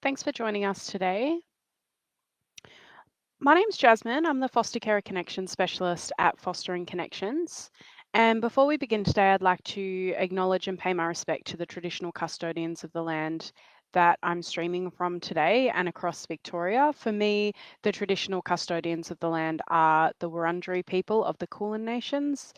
Thanks for joining us today. My name's Jasmine. I'm the Foster Care Connection Specialist at Fostering Connections. And before we begin today, I'd like to acknowledge and pay my respect to the traditional custodians of the land that I'm streaming from today and across Victoria. For me, the traditional custodians of the land are the Wurundjeri people of the Kulin Nations.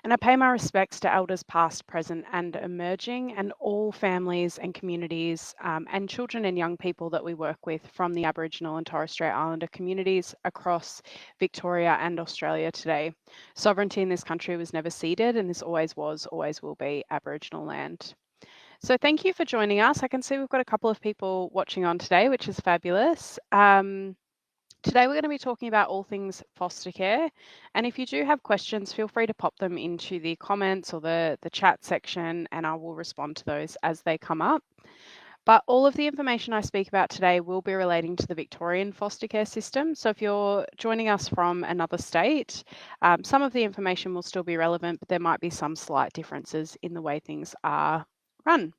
And I pay my respects to elders past, present, and emerging, and all families and communities and children and young people that we work with from the Aboriginal and Torres Strait Islander communities across Victoria and Australia today. Sovereignty in this country was never ceded, and this always was, always will be Aboriginal land. So thank you for joining us. I can see we've got a couple of people watching on today, which is fabulous. Today we're going to be talking about all things foster care, and if you do have questions, feel free to pop them into the comments or the chat section, and I will respond to those as they come up. But all of the information I speak about today will be relating to the Victorian foster care system. So if you're joining us from another state, some of the information will still be relevant, but there might be some slight differences in the way things are run.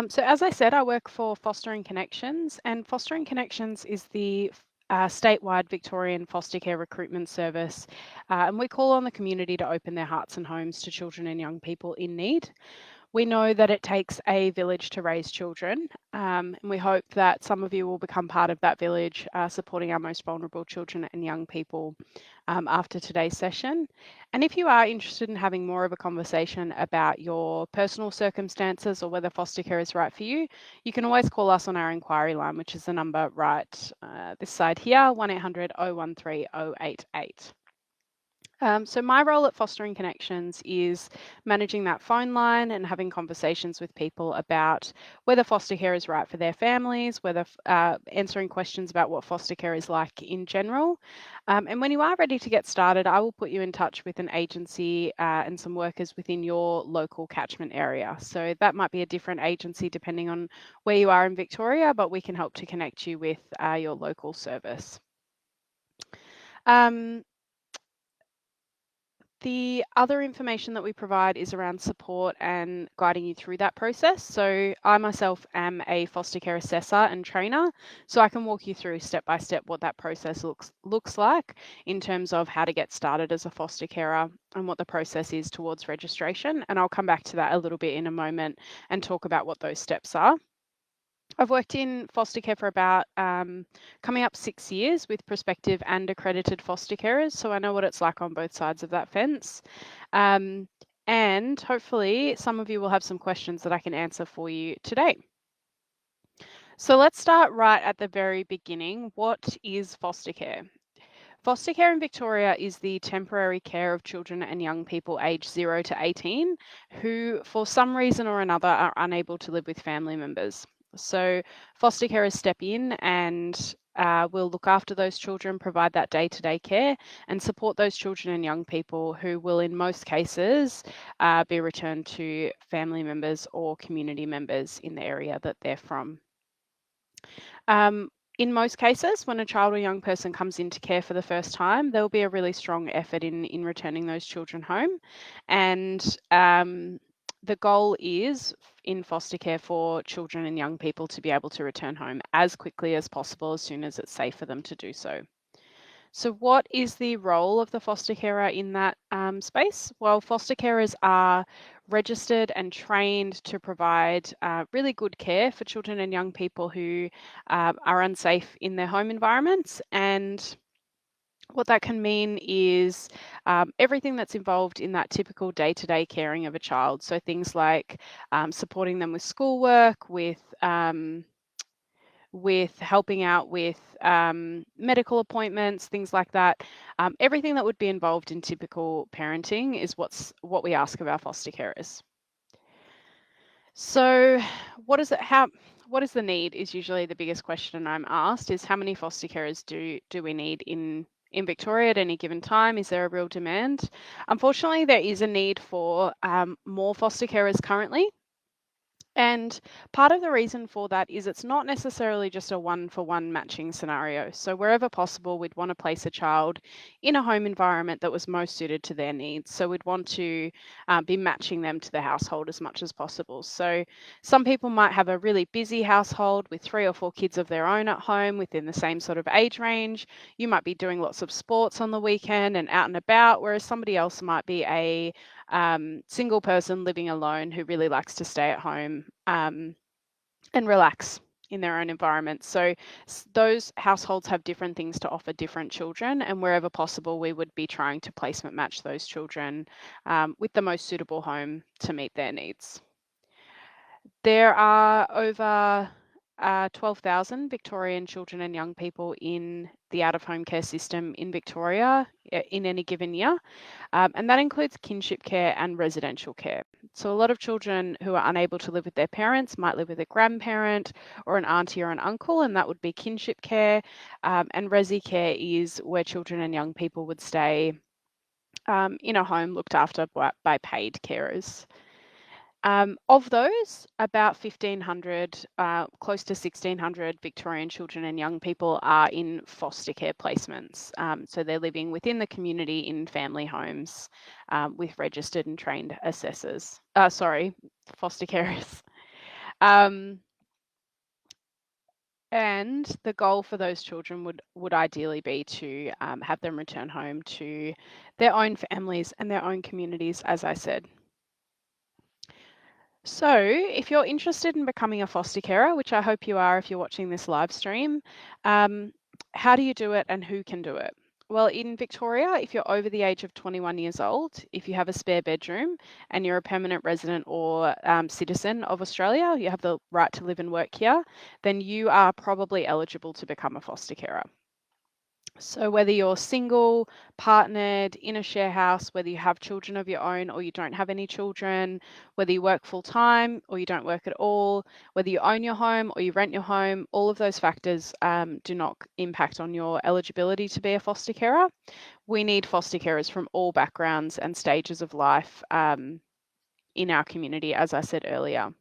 So as I said, I work for Fostering Connections, and Fostering Connections is the statewide Victorian foster care recruitment service, and we call on the community to open their hearts and homes to children and young people in need. We know that it takes a village to raise children, and we hope that some of you will become part of that village, supporting our most vulnerable children and young people after today's session. And if you are interested in having more of a conversation about your personal circumstances or whether foster care is right for you, you can always call us on our inquiry line, which is the number right this side here, 1800 013 088. So my role at Fostering Connections is managing that phone line and having conversations with people about whether foster care is right for their families, whether answering questions about what foster care is like in general. And when you are ready to get started, I will put you in touch with an agency and some workers within your local catchment area. So that might be a different agency depending on where you are in Victoria, but we can help to connect you with your local service. The other information that we provide is around support and guiding you through that process. So I myself am a foster care assessor and trainer, so I can walk you through step by step what that process looks like in terms of how to get started as a foster carer and what the process is towards registration. And I'll come back to that a little bit in a moment and talk about what those steps are. I've worked in foster care for about coming up 6 years with prospective and accredited foster carers, so I know what it's like on both sides of that fence. And hopefully some of you will have some questions that I can answer for you today. So let's start right at the very beginning. What is foster care? Foster care in Victoria is the temporary care of children and young people aged 0 to 18 who, for some reason or another, are unable to live with family members. So foster carers step in and will look after those children, provide that day-to-day care, and support those children and young people who will, in most cases, be returned to family members or community members in the area that they're from. In most cases, when a child or young person comes into care for the first time, there'll be a really strong effort in returning those children home. And the goal is in foster care for children and young people to be able to return home as quickly as possible, as soon as it's safe for them to do so. So what is the role of the foster carer in that space? Well, foster carers are registered and trained to provide really good care for children and young people who are unsafe in their home environments. And what that can mean is everything that's involved in that typical day-to-day caring of a child. So things like supporting them with schoolwork, with helping out with medical appointments, things like that. Everything that would be involved in typical parenting is what we ask of our foster carers. So what is the need is usually the biggest question I'm asked, is how many foster carers do we need in Victoria at any given time? Is there a real demand? Unfortunately, there is a need for more foster carers currently. And part of the reason for that is it's not necessarily just a one-for-one matching scenario. So wherever possible, we'd want to place a child in a home environment that was most suited to their needs. So we'd want to be matching them to the household as much as possible. So some people might have a really busy household with 3 or 4 kids of their own at home within the same sort of age range. You might be doing lots of sports on the weekend and out and about, whereas somebody else might be a single person living alone who really likes to stay at home and relax in their own environment. So those households have different things to offer different children, and wherever possible, we would be trying to placement match those children with the most suitable home to meet their needs. There are over 12,000 Victorian children and young people in the out-of-home care system in Victoria in any given year. And that includes kinship care and residential care. So a lot of children who are unable to live with their parents might live with a grandparent or an auntie or an uncle, and that would be kinship care. And resi care is where children and young people would stay in a home looked after by paid carers. Of those, about 1,500, close to 1,600 Victorian children and young people are in foster care placements. So they're living within the community in family homes with registered and trained assessors. Foster carers. And the goal for those children would ideally be to have them return home to their own families and their own communities, as I said. So, if you're interested in becoming a foster carer, which I hope you are if you're watching this live stream, um, how do you do it and who can do it? Well, in Victoria, if you're over the age of 21 years old, if you have a spare bedroom and you're a permanent resident or citizen of Australia, you have the right to live and work here, then you are probably eligible to become a foster carer. So whether you're single, partnered, in a share house, whether you have children of your own or you don't have any children, whether you work full time or you don't work at all, whether you own your home or you rent your home, all of those factors do not impact on your eligibility to be a foster carer. We need foster carers from all backgrounds and stages of life in our community, as I said earlier.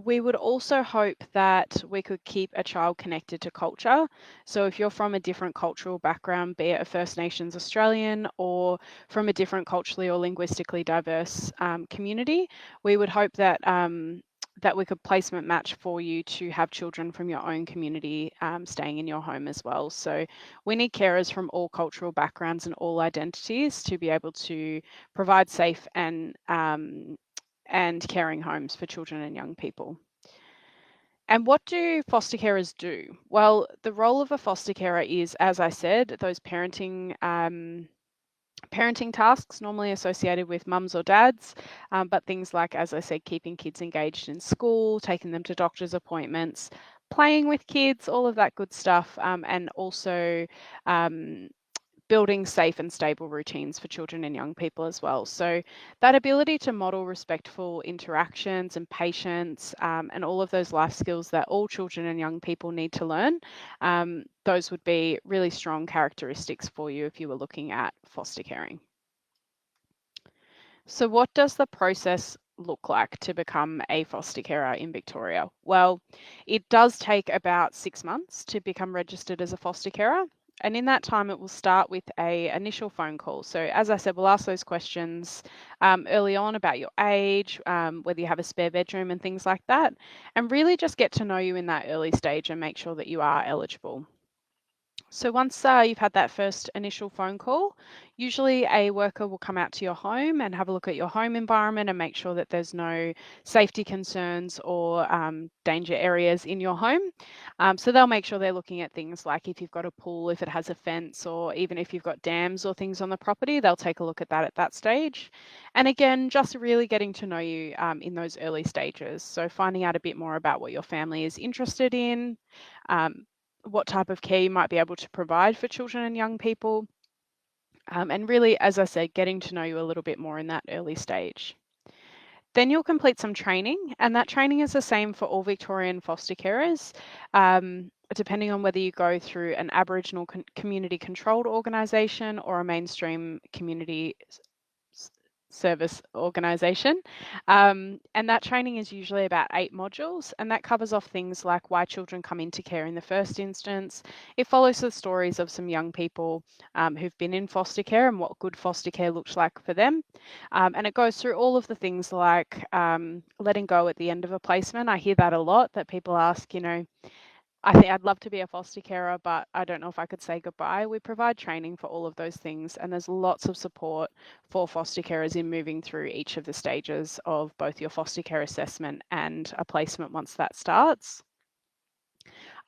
We would also hope that we could keep a child connected to culture. So if you're from a different cultural background, be it a First Nations Australian or from a different culturally or linguistically diverse community, we would hope that that we could placement match for you to have children from your own community staying in your home as well. So we need carers from all cultural backgrounds and all identities to be able to provide safe and caring homes for children and young people. And what do foster carers do? Well, the role of a foster carer is, as I said, those parenting tasks normally associated with mums or dads, but things like, as I said, keeping kids engaged in school, taking them to doctor's appointments, playing with kids, all of that good stuff, and also building safe and stable routines for children and young people as well. So that ability to model respectful interactions and patience and all of those life skills that all children and young people need to learn, those would be really strong characteristics for you if you were looking at foster caring. So what does the process look like to become a foster carer in Victoria? Well, it does take about 6 months to become registered as a foster carer. And in that time, it will start with a initial phone call. So as I said, we'll ask those questions early on about your age, whether you have a spare bedroom and things like that, and really just get to know you in that early stage and make sure that you are eligible. So once you've had that first initial phone call, usually a worker will come out to your home and have a look at your home environment and make sure that there's no safety concerns or danger areas in your home. So they'll make sure they're looking at things like if you've got a pool, if it has a fence, or even if you've got dams or things on the property, they'll take a look at that stage. And again, just really getting to know you in those early stages. So finding out a bit more about what your family is interested in, what type of care you might be able to provide for children and young people. And really, as I said, getting to know you a little bit more in that early stage. Then you'll complete some training, and that training is the same for all Victorian foster carers, depending on whether you go through an Aboriginal community controlled organisation or a mainstream community service organisation. And that training is usually about 8 modules, and that covers off things like why children come into care in the first instance. It follows the stories of some young people who've been in foster care and what good foster care looks like for them. And it goes through all of the things like letting go at the end of a placement. I hear that a lot, that people ask, I think I'd love to be a foster carer, but I don't know if I could say goodbye. We provide training for all of those things, and there's lots of support for foster carers in moving through each of the stages of both your foster care assessment and a placement once that starts.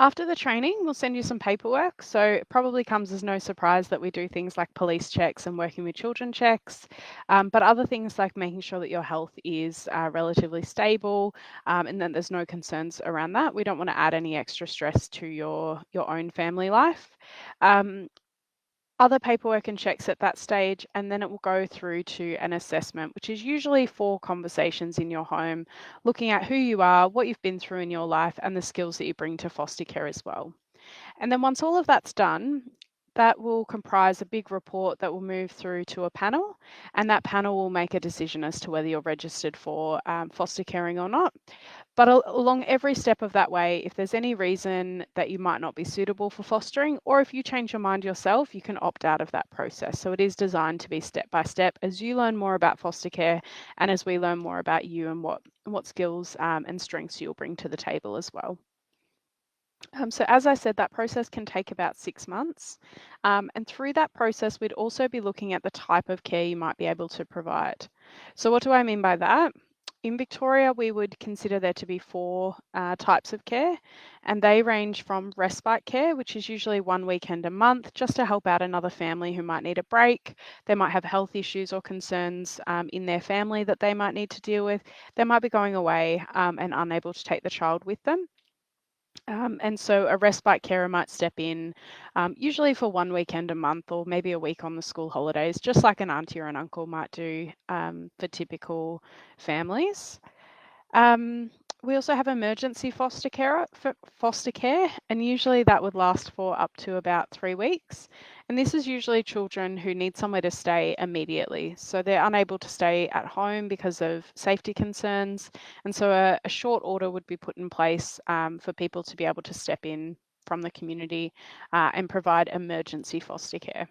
After the training, we'll send you some paperwork. So it probably comes as no surprise that we do things like police checks and working with children checks, but other things like making sure that your health is relatively stable and that there's no concerns around that. We don't want to add any extra stress to your own family life. Other paperwork and checks at that stage, and then it will go through to an assessment, which is usually 4 conversations in your home, looking at who you are, what you've been through in your life, and the skills that you bring to foster care as well. And then once all of that's done, that will comprise a big report that will move through to a panel, and that panel will make a decision as to whether you're registered for foster caring or not. But along every step of that way, if there's any reason that you might not be suitable for fostering, or if you change your mind yourself, you can opt out of that process. So it is designed to be step by step as you learn more about foster care and as we learn more about you and what skills and strengths you'll bring to the table as well. So as I said, that process can take about 6 months. And through that process, we'd also be looking at the type of care you might be able to provide. So what do I mean by that? In Victoria, we would consider there to be 4 types of care, and they range from respite care, which is usually 1 weekend a month, just to help out another family who might need a break. They might have health issues or concerns in their family that they might need to deal with. They might be going away and unable to take the child with them. And so a respite carer might step in, usually for 1 weekend a month or maybe a week on the school holidays, just like an auntie or an uncle might do for typical families. Um, we also have emergency foster care, and usually that would last for up to about 3 weeks. And this is usually children who need somewhere to stay immediately. So they're unable to stay at home because of safety concerns. And so a short order would be put in place for people to be able to step in from the community and provide emergency foster care.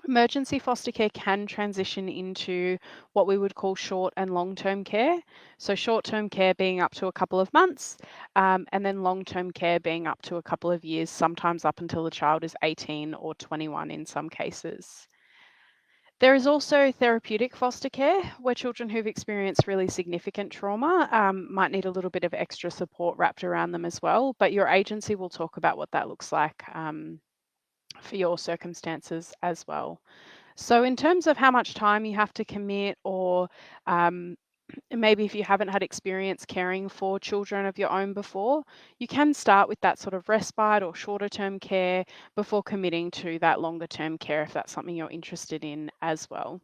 Emergency foster care can transition into what we would call short and long-term care. So short-term care being up to a couple of months, and then long-term care being up to a couple of years, sometimes up until the child is 18 or 21 in some cases. There is also therapeutic foster care, where children who've experienced really significant trauma might need a little bit of extra support wrapped around them as well, but your agency will talk about what that looks like for your circumstances as well. So in terms of how much time you have to commit, or maybe if you haven't had experience caring for children of your own before, you can start with that sort of respite or shorter term care before committing to that longer term care if that's something you're interested in as well.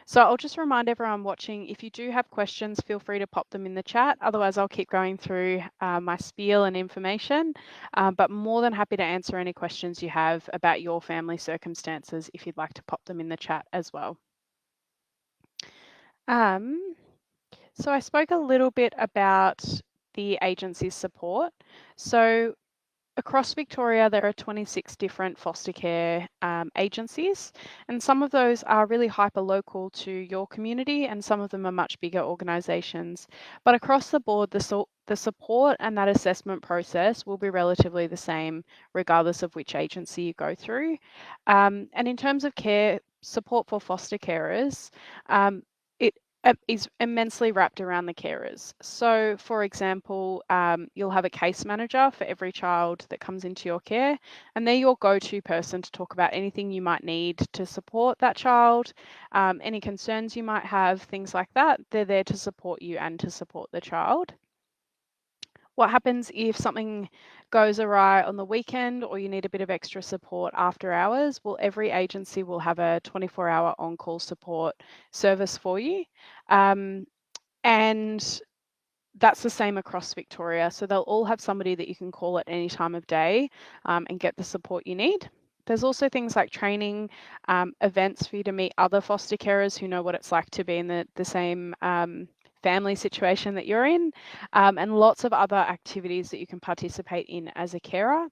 So I'll just remind everyone watching, if you do have questions, feel free to pop them in the chat. Otherwise, I'll keep going through my spiel and information, but more than happy to answer any questions you have about your family circumstances if you'd like to pop them in the chat as well. So I spoke a little bit about the agency's support. So across Victoria, there are 26 different foster care agencies, and some of those are really hyper-local to your community, and some of them are much bigger organisations. But across the board, the support and that assessment process will be relatively the same, regardless of which agency you go through. And in terms of care support for foster carers, it is immensely wrapped around the carers. So, for example, you'll have a case manager for every child that comes into your care, and they're your go-to person to talk about anything you might need to support that child, any concerns you might have, things like that. They're there to support you and to support the child. What happens if something goes awry on the weekend or you need a bit of extra support after hours? Well, every agency will have a 24-hour on-call support service for you. And that's the same across Victoria. So they'll all have somebody that you can call at any time of day and get the support you need. There's also things like training, events for you to meet other foster carers who know what it's like to be in the same family situation that you're in, and lots of other activities that you can participate in as a carer.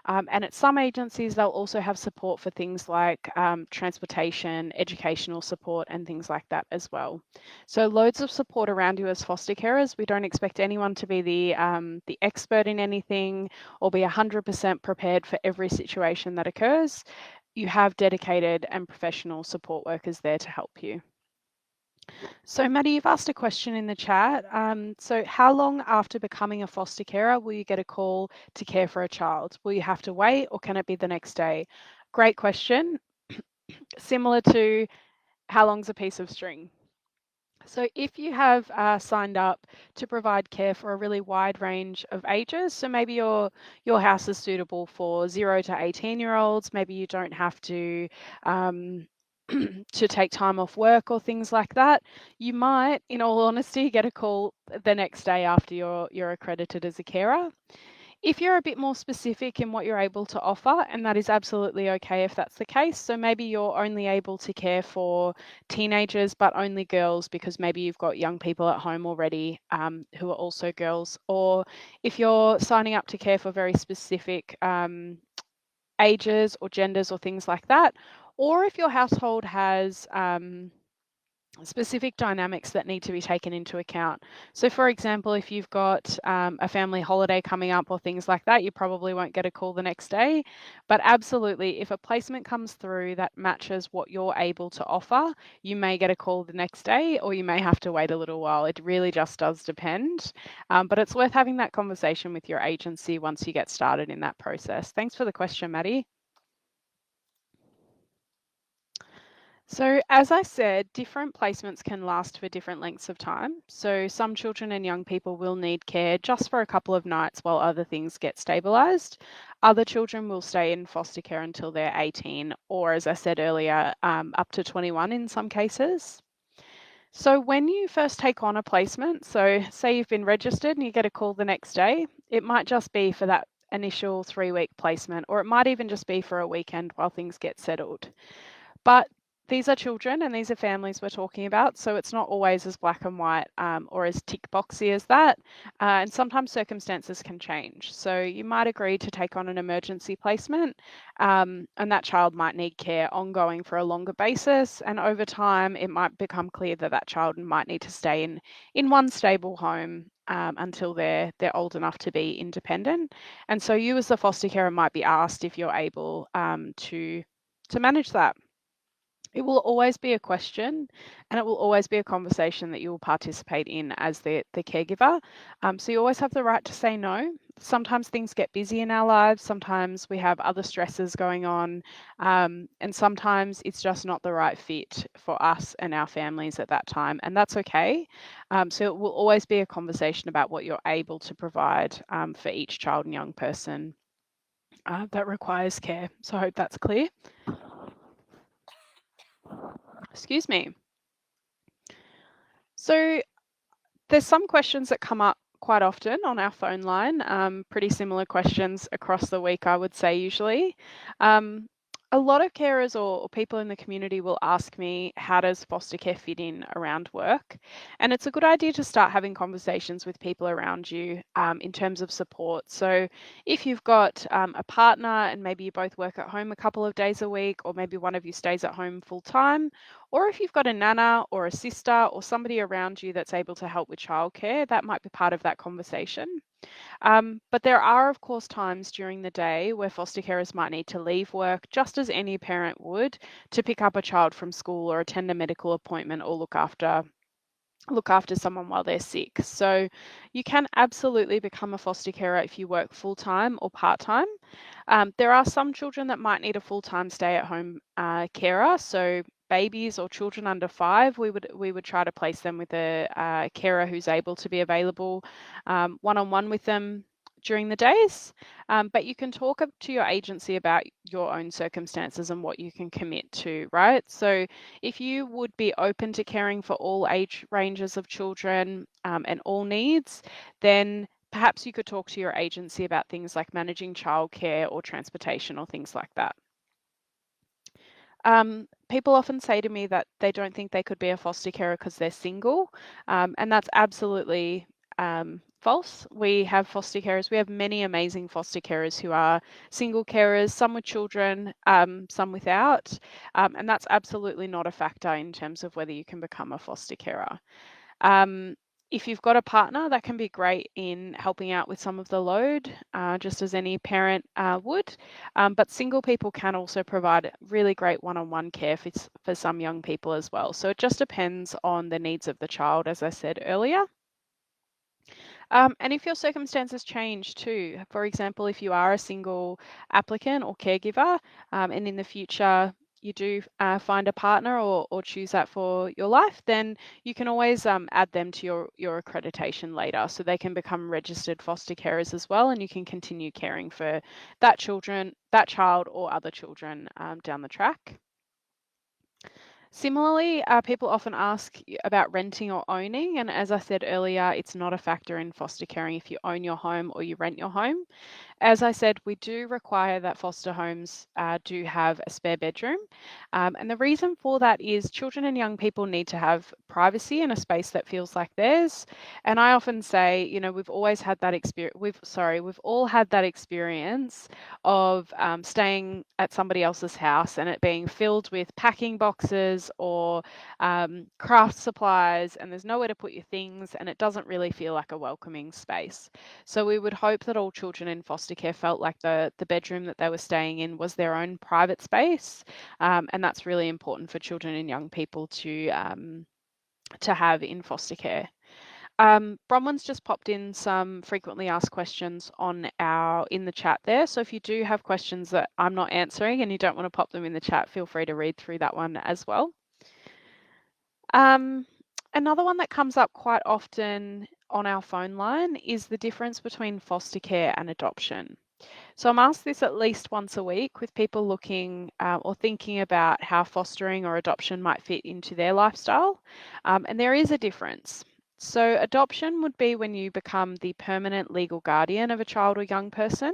And at some agencies, they'll also have support for things like transportation, educational support, and things like that as well. So loads of support around you as foster carers. We don't expect anyone to be the expert in anything or be 100% prepared for every situation that occurs. You have dedicated and professional support workers there to help you. So, Maddie, you've asked a question in the chat. So, how long after becoming a foster carer will you get a call to care for a child? Will you have to wait or can it be the next day? Great question. Similar to how long's a piece of string? So if you have signed up to provide care for a really wide range of ages, so maybe your house is suitable for 0 to 18-year-olds, maybe you don't have to to take time off work or things like that, you might, in all honesty, get a call the next day after you're accredited as a carer. If you're a bit more specific in what you're able to offer, and that is absolutely okay if that's the case, so maybe you're only able to care for teenagers but only girls because maybe you've got young people at home already who are also girls, or if you're signing up to care for very specific ages or genders or things like that, or if your household has specific dynamics that need to be taken into account. So for example, if you've got a family holiday coming up or things like that, you probably won't get a call the next day. But absolutely, if a placement comes through that matches what you're able to offer, you may get a call the next day or you may have to wait a little while. It really just does depend. But it's worth having that conversation with your agency once you get started in that process. Thanks for the question, Maddie. So, as I said, different placements can last for different lengths of time. So, some children and young people will need care just for a couple of nights while other things get stabilised. Other children will stay in foster care until they're 18, or as I said earlier, up to 21 in some cases. So, when you first take on a placement, so say you've been registered and you get a call the next day, it might just be for that initial 3-week placement, or it might even just be for a weekend while things get settled. But these are children and these are families we're talking about, so it's not always as black and white or as tick boxy as that. And sometimes circumstances can change. So you might agree to take on an emergency placement, and that child might need care ongoing for a longer basis. And over time, it might become clear that that child might need to stay in one stable home until they're old enough to be independent. And so you as the foster carer might be asked if you're able to manage that. It will always be a question and it will always be a conversation that you will participate in as the caregiver. So you always have the right to say no. Sometimes things get busy in our lives, sometimes we have other stresses going on, and sometimes it's just not the right fit for us and our families at that time, and that's okay. So it will always be a conversation about what you're able to provide for each child and young person that requires care. So I hope that's clear. Excuse me. So there's some questions that come up quite often on our phone line, pretty similar questions across the week, I would say, usually. A lot of carers or people in the community will ask me, how does foster care fit in around work? And it's a good idea to start having conversations with people around you in terms of support. So if you've got a partner and maybe you both work at home a couple of days a week, or maybe one of you stays at home full time, or if you've got a nana or a sister or somebody around you that's able to help with childcare, that might be part of that conversation. But there are, of course, times during the day where foster carers might need to leave work, just as any parent would, to pick up a child from school or attend a medical appointment or look after someone while they're sick. So you can absolutely become a foster carer if you work full-time or part-time. There are some children that might need a full-time stay-at-home carer. So babies or children under 5, we would try to place them with a carer who's able to be available one-on-one with them during the days. But you can talk to your agency about your own circumstances and what you can commit to, right? So if you would be open to caring for all age ranges of children and all needs, then perhaps you could talk to your agency about things like managing childcare or transportation or things like that. People often say to me that they don't think they could be a foster carer because they're single, and that's absolutely false. We have foster carers. We have many amazing foster carers who are single carers, some with children, some without, and that's absolutely not a factor in terms of whether you can become a foster carer. Um, if you've got a partner, that can be great in helping out with some of the load, just as any parent would. But single people can also provide really great one-on-one care for some young people as well. So it just depends on the needs of the child, as I said earlier. And if your circumstances change too, for example, if you are a single applicant or caregiver, and in the future you do find a partner or choose that for your life, then you can always add them to your accreditation later, so they can become registered foster carers as well, and you can continue caring for that child or other children down the track. Similarly, people often ask about renting or owning, and as I said earlier, it's not a factor in foster caring if you own your home or you rent your home. As I said, we do require that foster homes do have a spare bedroom. And the reason for that is children and young people need to have privacy and a space that feels like theirs. And I often say, we've always had that experience. We've all had that experience of staying at somebody else's house and it being filled with packing boxes or craft supplies, and there's nowhere to put your things, and it doesn't really feel like a welcoming space. So we would hope that all children in foster care felt like the bedroom that they were staying in was their own private space, and that's really important for children and young people to have in foster care. Bronwyn's just popped in some frequently asked questions in the chat there. So if you do have questions that I'm not answering and you don't want to pop them in the chat, feel free to read through that one as well. Another one that comes up quite often on our phone line is the difference between foster care and adoption. So I'm asked this at least once a week with people looking or thinking about how fostering or adoption might fit into their lifestyle. And there is a difference. So adoption would be when you become the permanent legal guardian of a child or young person,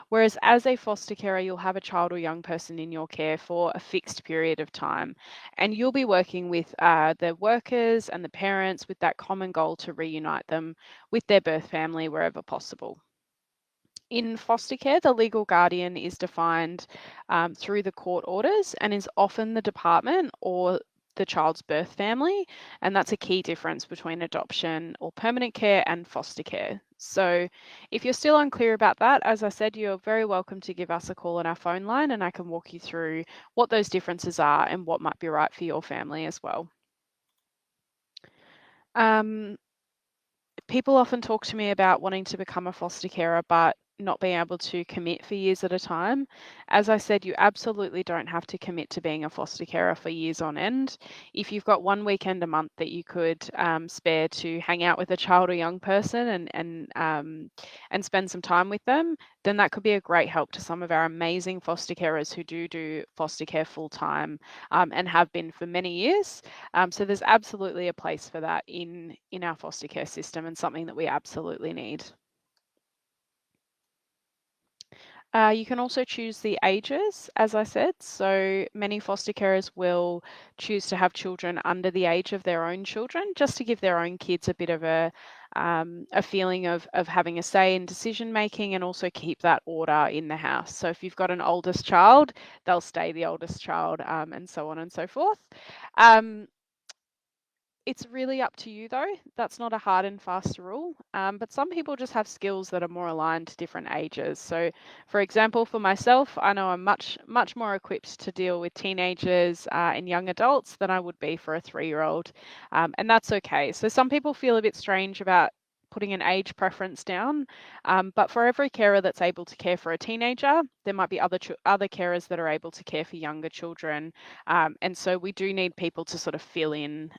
whereas as a foster carer, you'll have a child or young person in your care for a fixed period of time. And you'll be working with the workers and the parents with that common goal to reunite them with their birth family wherever possible. In foster care, the legal guardian is defined through the court orders and is often the department or the child's birth family, and that's a key difference between adoption or permanent care and foster care. So if you're still unclear about that, as I said, you're very welcome to give us a call on our phone line and I can walk you through what those differences are and what might be right for your family as well. People often talk to me about wanting to become a foster carer, but not being able to commit for years at a time. As I said, you absolutely don't have to commit to being a foster carer for years on end. If you've got one weekend a month that you could spare to hang out with a child or young person and spend some time with them, then that could be a great help to some of our amazing foster carers who do foster care full time and have been for many years. So there's absolutely a place for that in our foster care system and something that we absolutely need. You can also choose the ages, as I said. So many foster carers will choose to have children under the age of their own children, just to give their own kids a bit of a feeling of having a say in decision making and also keep that order in the house. So if you've got an oldest child, they'll stay the oldest child, and so on and so forth. It's really up to you though. That's not a hard and fast rule. But some people just have skills that are more aligned to different ages. So for example, for myself, I know I'm much more equipped to deal with teenagers and young adults than I would be for a 3-year-old. And that's okay. So some people feel a bit strange about putting an age preference down. But for every carer that's able to care for a teenager, there might be other carers that are able to care for younger children. And so we do need people to sort of fill in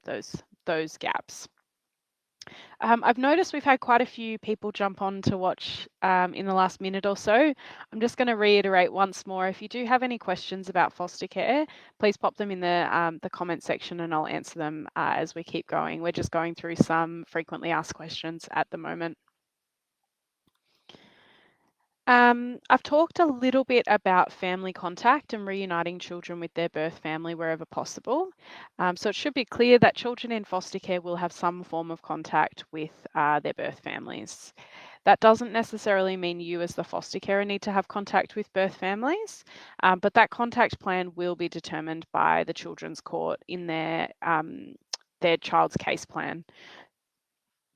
those gaps. I've noticed we've had quite a few people jump on to watch in the last minute or so. I'm just going to reiterate once more. If you do have any questions about foster care, please pop them in the comment section and I'll answer them as we keep going. We're just going through some frequently asked questions at the moment. I've talked a little bit about family contact and reuniting children with their birth family wherever possible. So it should be clear that children in foster care will have some form of contact with their birth families. That doesn't necessarily mean you as the foster carer need to have contact with birth families, but that contact plan will be determined by the Children's Court in their child's case plan.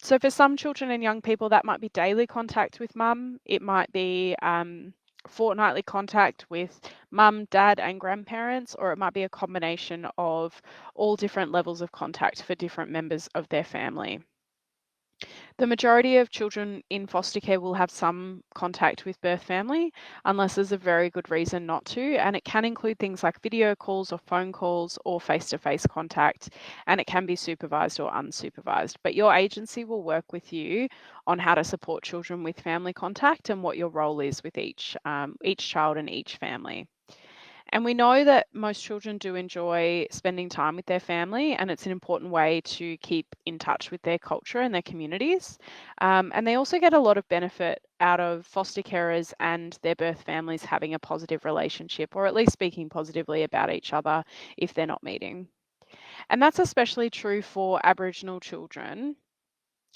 So for some children and young people, that might be daily contact with mum. It might be fortnightly contact with mum, dad, and grandparents, or it might be a combination of all different levels of contact for different members of their family. The majority of children in foster care will have some contact with birth family, unless there's a very good reason not to, and it can include things like video calls or phone calls or face-to-face contact, and it can be supervised or unsupervised. But your agency will work with you on how to support children with family contact and what your role is with each child and each family. And we know that most children do enjoy spending time with their family, and it's an important way to keep in touch with their culture and their communities. And they also get a lot of benefit out of foster carers and their birth families having a positive relationship, or at least speaking positively about each other if they're not meeting. And that's especially true for Aboriginal children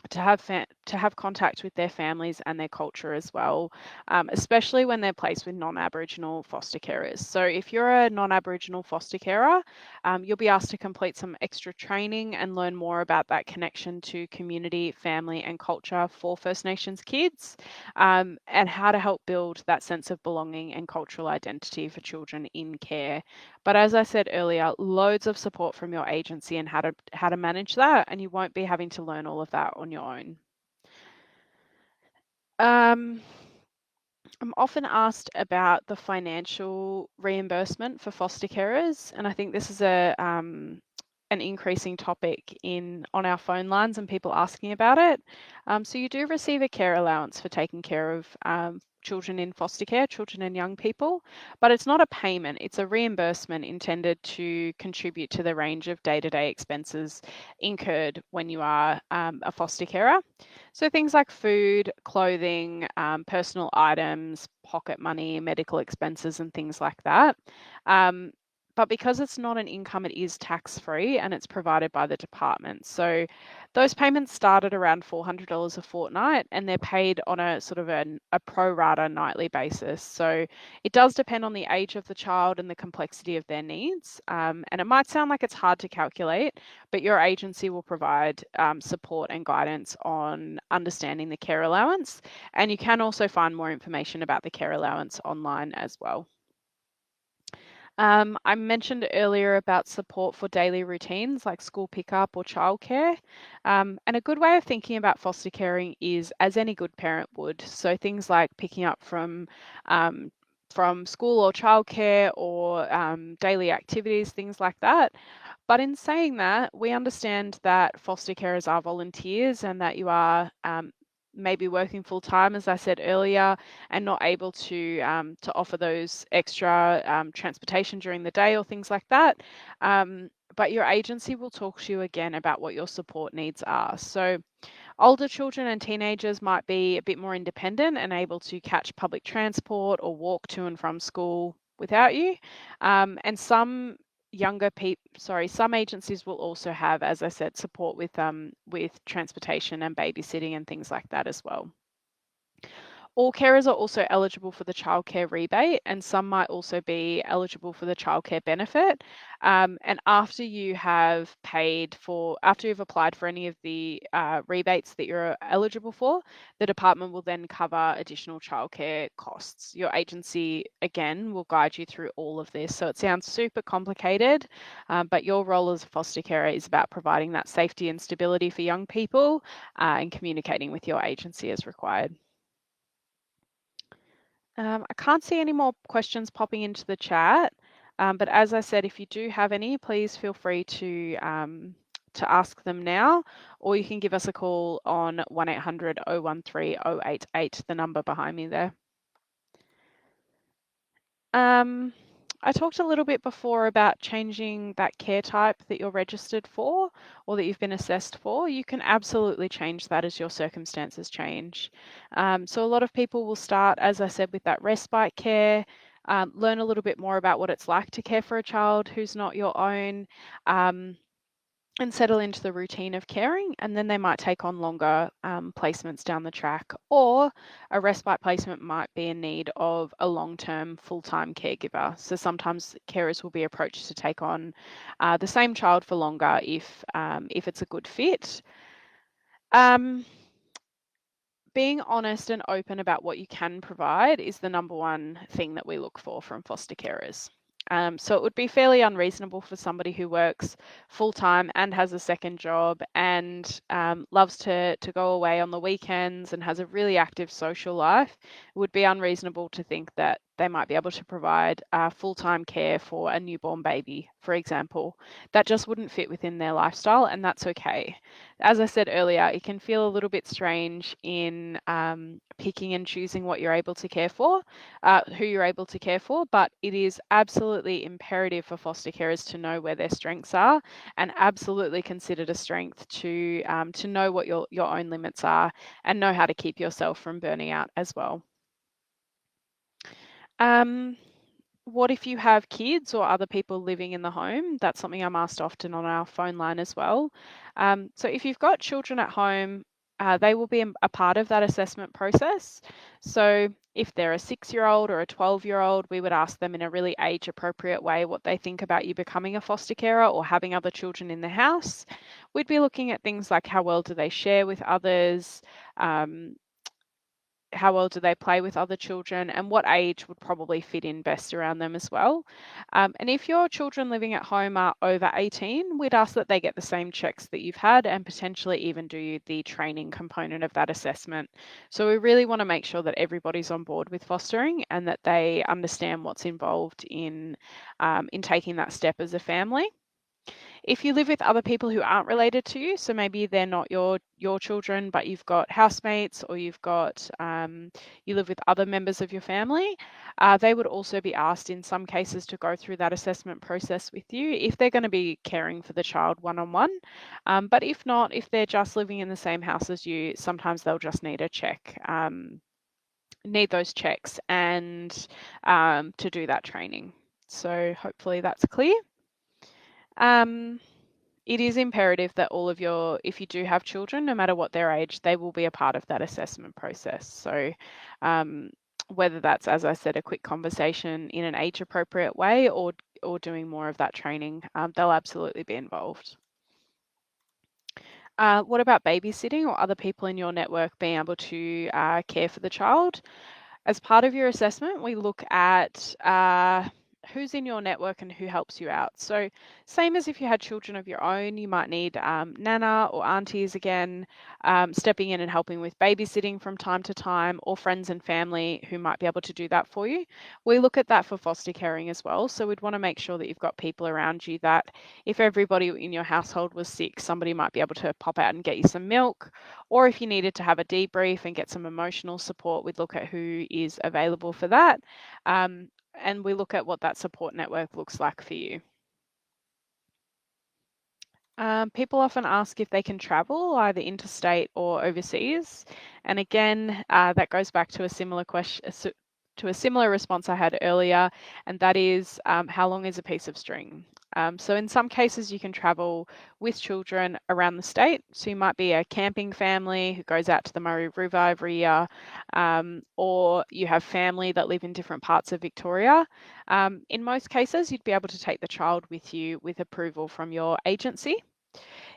to have contact with their families and their culture as well, especially when they're placed with non-Aboriginal foster carers. So if you're a non-Aboriginal foster carer, you'll be asked to complete some extra training and learn more about that connection to community, family, and culture for First Nations kids, and how to help build that sense of belonging and cultural identity for children in care. But as I said earlier, loads of support from your agency and how to manage that, and you won't be having to learn all of that on your own. Um, I'm often asked about the financial reimbursement for foster carers, and I think this is an increasing topic on our phone lines and people asking about it. So you do receive a care allowance for taking care of children in foster care, children and young people, but it's not a payment, it's a reimbursement intended to contribute to the range of day-to-day expenses incurred when you are a foster carer. So things like food, clothing, personal items, pocket money, medical expenses, and things like that. Um, but because it's not an income, it is tax-free and it's provided by the department. So those payments start at around $400 a fortnight and they're paid on a sort of a pro rata nightly basis. So it does depend on the age of the child and the complexity of their needs. And it might sound like it's hard to calculate, but your agency will provide support and guidance on understanding the care allowance. And you can also find more information about the care allowance online as well. I mentioned earlier about support for daily routines like school pickup or childcare. And a good way of thinking about foster caring is as any good parent would. So things like picking up um, from school or childcare or daily activities, things like that. But in saying that, we understand that foster carers are volunteers and that you are maybe working full time, as I said earlier, and not able to offer those extra transportation during the day or things like that. But your agency will talk to you again about what your support needs are. So older children and teenagers might be a bit more independent and able to catch public transport or walk to and from school without you. And some agencies will also have, as I said, support with transportation and babysitting and things like that as well. All carers are also eligible for the childcare rebate, and some might also be eligible for the childcare benefit. And after you've applied for any of the rebates that you're eligible for, the department will then cover additional childcare costs. Your agency, again, will guide you through all of this. So it sounds super complicated, but your role as a foster carer is about providing that safety and stability for young people and communicating with your agency as required. I can't see any more questions popping into the chat, but as I said, if you do have any, please feel free to ask them now, or you can give us a call on 1800 013 088, the number behind me there. I talked a little bit before about changing that care type that you're registered for or that you've been assessed for. You can absolutely change that as your circumstances change. So a lot of people will start, as I said, with that respite care, learn a little bit more about what it's like to care for a child who's not your own. And settle into the routine of caring, and then they might take on longer placements down the track, or a respite placement might be in need of a long-term full-time caregiver. So sometimes carers will be approached to take on the same child for longer if it's a good fit. Um, Being honest and open about what you can provide is the number one thing that we look for from foster carers. So it would be fairly unreasonable for somebody who works full time and has a second job and loves to go away on the weekends and has a really active social life. It would be unreasonable to think that they might be able to provide full time care for a newborn baby, for example. That just wouldn't fit within their lifestyle, and that's okay. As I said earlier, it can feel a little bit strange in picking and choosing what you're able to care for, who you're able to care for, but it is absolutely imperative for foster carers to know where their strengths are, and absolutely considered a strength to know what your own limits are and know how to keep yourself from burning out as well. Um, what if you have kids or other people living in the home? That's something I'm asked often on our phone line as well. So if you've got children at home, they will be a part of that assessment process. So if they're a 6-year-old or a 12-year-old, we would ask them in a really age appropriate way what they think about you becoming a foster carer or having other children in the house. We'd be looking at things like how well do they share with others, um, how well do they play with other children, and what age would probably fit in best around them as well. And if your children living at home are over 18, we'd ask that they get the same checks that you've had and potentially even do the training component of that assessment. So we really want to make sure that everybody's on board with fostering and that they understand what's involved in taking that step as a family. If you live with other people who aren't related to you, so maybe they're not your children, but you've got housemates or you live with other members of your family, they would also be asked in some cases to go through that assessment process with you if they're going to be caring for the child one-on-one. But if not, if they're just living in the same house as you, sometimes they'll just need a check. Need those checks and to do that training. So hopefully that's clear. Um, it is imperative that if you do have children, no matter what their age, they will be a part of that assessment process. So whether that's, as I said, a quick conversation in an age appropriate way or doing more of that training, they'll absolutely be involved. What about babysitting or other people in your network being able to care for the child? As part of your assessment, we look at who's in your network and who helps you out. So same as if you had children of your own, you might need nana or aunties again, stepping in and helping with babysitting from time to time, or friends and family who might be able to do that for you. We look at that for foster caring as well. So we'd want to make sure that you've got people around you that if everybody in your household was sick, somebody might be able to pop out and get you some milk, or if you needed to have a debrief and get some emotional support, we'd look at who is available for that. And we look at what that support network looks like for you. People often ask if they can travel either interstate or overseas. And again, that goes back to a similar question, to a similar response I had earlier, and that is how long is a piece of string? So in some cases, you can travel with children around the state. So you might be a camping family who goes out to the Murray River every year, or you have family that live in different parts of Victoria. In most cases, you'd be able to take the child with you with approval from your agency.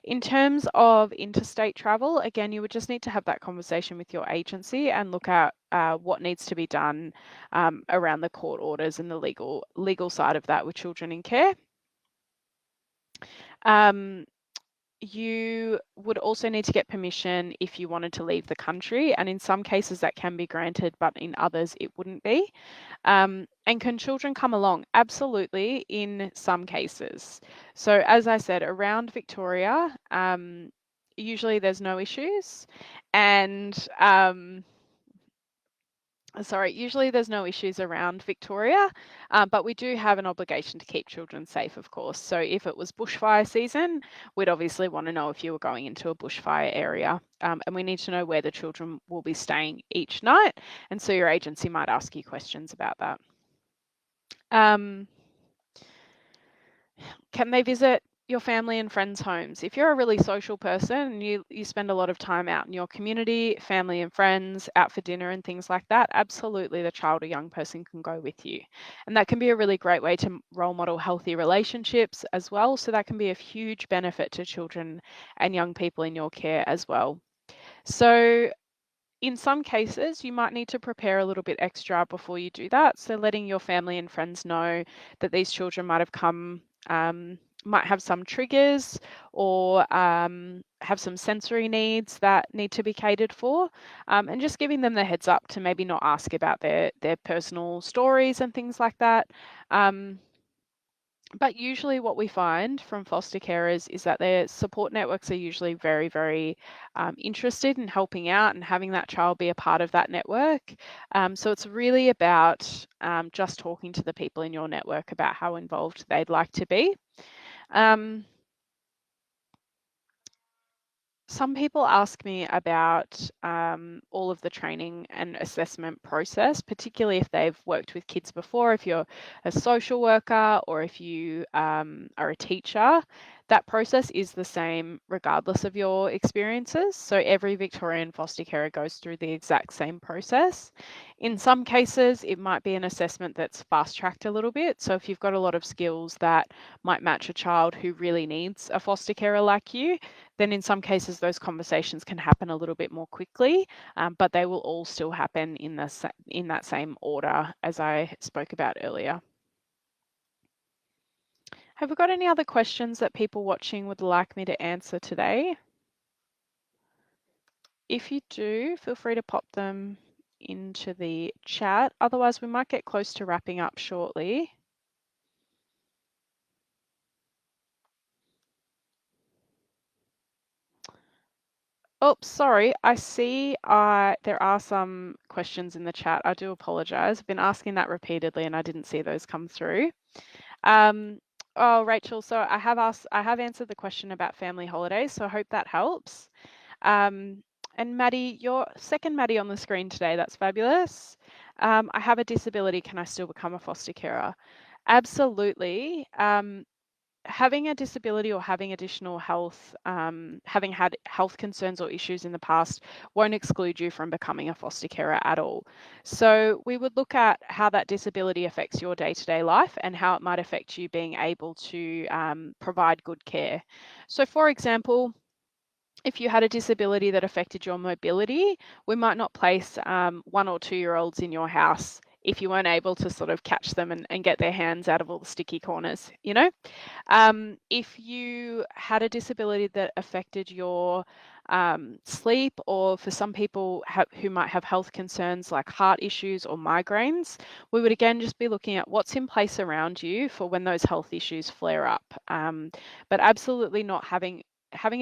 In terms of interstate travel, again, you would just need to have that conversation with your agency and look at what needs to be done around the court orders and the legal side of that with children in care. You would also need to get permission if you wanted to leave the country, and in some cases that can be granted, but in others it wouldn't be. And can children come along? Absolutely, in some cases. So as I said, around Victoria, usually there's no issues, and Sorry, usually there's no issues around Victoria, but we do have an obligation to keep children safe, of course. So if it was bushfire season, we'd obviously want to know if you were going into a bushfire area, and we need to know where the children will be staying each night. And so your agency might ask you questions about that. Can they visit your family and friends' homes? If you're a really social person and you spend a lot of time out in your community, family and friends, out for dinner and things like that, absolutely the child or young person can go with you. And that can be a really great way to role model healthy relationships as well. So that can be a huge benefit to children and young people in your care as well. So in some cases, you might need to prepare a little bit extra before you do that. So letting your family and friends know that these children might have come, might have some triggers or have some sensory needs that need to be catered for, and just giving them the heads up to maybe not ask about their personal stories and things like that. But usually what we find from foster carers is that their support networks are usually very, very interested in helping out and having that child be a part of that network. So it's really about just talking to the people in your network about how involved they'd like to be. Um, Some people ask me about all of the training and assessment process, particularly if they've worked with kids before, if you're a social worker or if you are a teacher. That process is the same regardless of your experiences. So every Victorian foster carer goes through the exact same process. In some cases, it might be an assessment that's fast tracked a little bit. So if you've got a lot of skills that might match a child who really needs a foster carer like you, then in some cases those conversations can happen a little bit more quickly, but they will all still happen in that same order as I spoke about earlier. Have we got any other questions that people watching would like me to answer today? If you do, feel free to pop them into the chat. Otherwise, we might get close to wrapping up shortly. Oh, sorry. I see there are some questions in the chat. I do apologize. I've been asking that repeatedly and I didn't see those come through. Oh, Rachel, so I have answered the question about family holidays, so I hope that helps. And Maddie, your second Maddie on the screen today, that's fabulous. I have a disability, can I still become a foster carer? Absolutely. Having a disability or having additional health, having had health concerns or issues in the past won't exclude you from becoming a foster carer at all. So we would look at how that disability affects your day-to-day life and how it might affect you being able to provide good care. So for example, if you had a disability that affected your mobility, we might not place 1 or 2-year-olds in your house if you weren't able to sort of catch them and get their hands out of all the sticky corners, you know? If you had a disability that affected your sleep, or for some people who might have health concerns like heart issues or migraines, we would again just be looking at what's in place around you for when those health issues flare up. But absolutely not having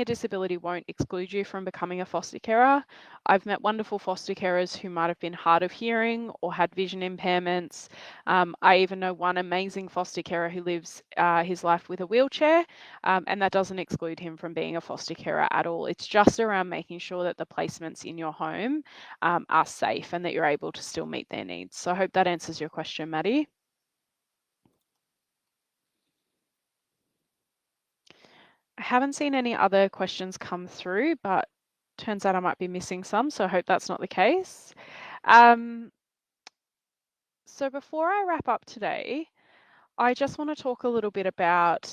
a disability won't exclude you from becoming a foster carer. I've met wonderful foster carers who might have been hard of hearing or had vision impairments. I even know one amazing foster carer who lives his life with a wheelchair, and that doesn't exclude him from being a foster carer at all. It's just around making sure that the placements in your home are safe and that you're able to still meet their needs. So I hope that answers your question, Maddie. I haven't seen any other questions come through, but turns out I might be missing some, so I hope that's not the case. So before I wrap up today, I just want to talk a little bit about,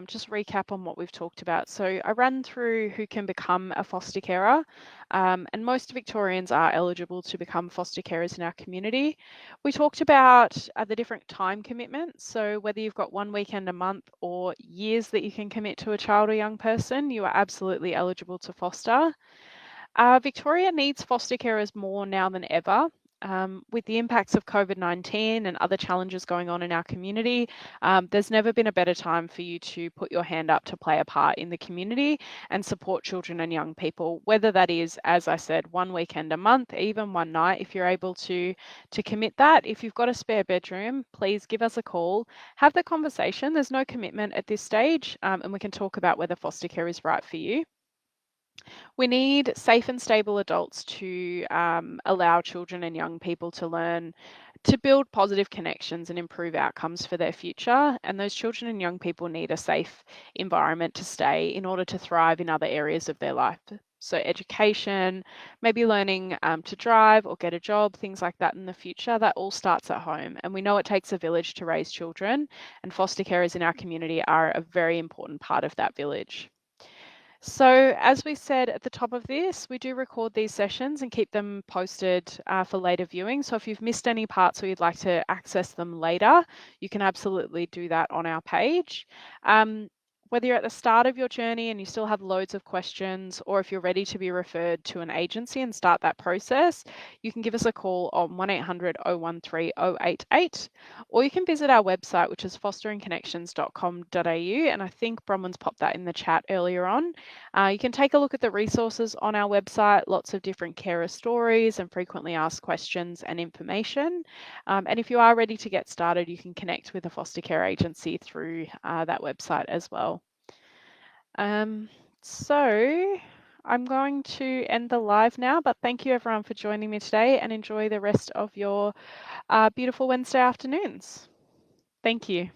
just recap on what we've talked about. So I ran through who can become a foster carer, and most Victorians are eligible to become foster carers in our community. We talked about the different time commitments. So whether you've got 1 weekend a month or years that you can commit to a child or young person, you are absolutely eligible to foster. Victoria needs foster carers more now than ever. with the impacts of COVID-19 and other challenges going on in our community, there's never been a better time for you to put your hand up to play a part in the community and support children and young people, whether that is, as I said, one weekend a month, even one night, if you're able to commit that. If you've got a spare bedroom, please give us a call, have the conversation. There's no commitment at this stage, and we can talk about whether foster care is right for you. We need safe and stable adults to allow children and young people to learn to build positive connections and improve outcomes for their future. And those children and young people need a safe environment to stay in order to thrive in other areas of their life. So, education, maybe learning to drive or get a job, things like that in the future, that all starts at home. And we know it takes a village to raise children, and foster carers in our community are a very important part of that village. So, as we said at the top of this, we do record these sessions and keep them posted for later viewing. So, if you've missed any parts or you'd like to access them later, you can absolutely do that on our page. Whether you're at the start of your journey and you still have loads of questions, or if you're ready to be referred to an agency and start that process, you can give us a call on 1800 013 088, or you can visit our website, which is fosteringconnections.com.au. And I think Bronwyn's popped that in the chat earlier on. You can take a look at the resources on our website, lots of different carer stories and frequently asked questions and information. And if you are ready to get started, you can connect with a foster care agency through that website as well. So I'm going to end the live now, but thank you everyone for joining me today and enjoy the rest of your beautiful Wednesday afternoons. Thank you.